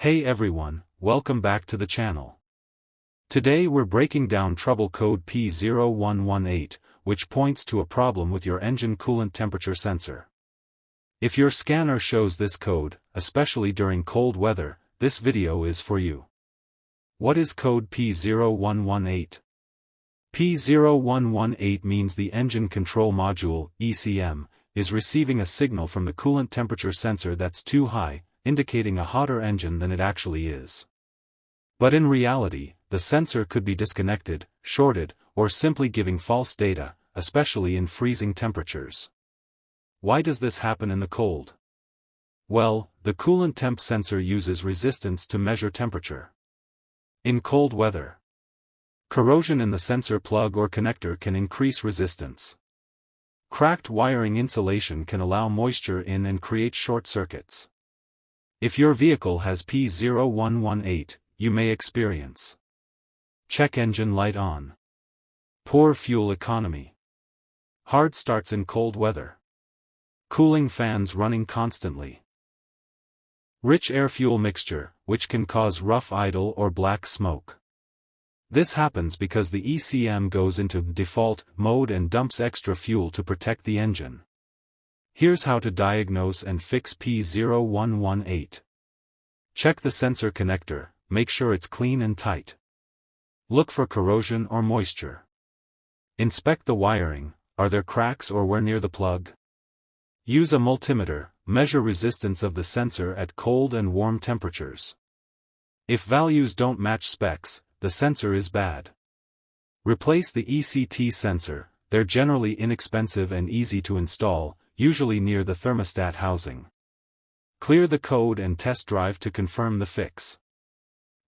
Hey everyone, welcome back to the channel. Today we're breaking down trouble code P0118, which points to a problem with your engine coolant temperature sensor. If your scanner shows this code, especially during cold weather, this video is for you. What is code P0118? P0118 means the engine control module, ECM, is receiving a signal from the coolant temperature sensor that's too high, indicating a hotter engine than it actually is. But in reality, the sensor could be disconnected, shorted, or simply giving false data, especially in freezing temperatures. Why does this happen in the cold? Well, the coolant temp sensor uses resistance to measure temperature. In cold weather, corrosion in the sensor plug or connector can increase resistance. Cracked wiring insulation can allow moisture in and create short circuits. If your vehicle has P0118, you may experience check engine light on, poor fuel economy, hard starts in cold weather, cooling fans running constantly, rich air-fuel mixture, which can cause rough idle or black smoke. This happens because the ECM goes into default mode and dumps extra fuel to protect the engine. Here's how to diagnose and fix P0118. Check the sensor connector, make sure it's clean and tight. Look for corrosion or moisture. Inspect the wiring, are there cracks or wear near the plug? Use a multimeter, measure resistance of the sensor at cold and warm temperatures. If values don't match specs, the sensor is bad. Replace the ECT sensor, they're generally inexpensive and easy to install, usually near the thermostat housing. Clear the code and test drive to confirm the fix.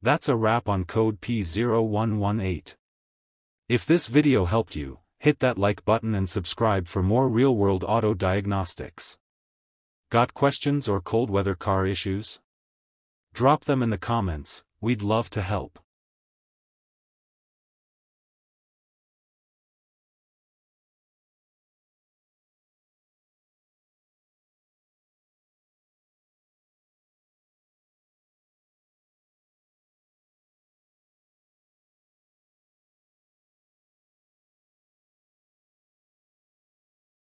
That's a wrap on code P0118. If this video helped you, hit that like button and subscribe for more real-world auto diagnostics. Got questions or cold weather car issues? Drop them in the comments, we'd love to help.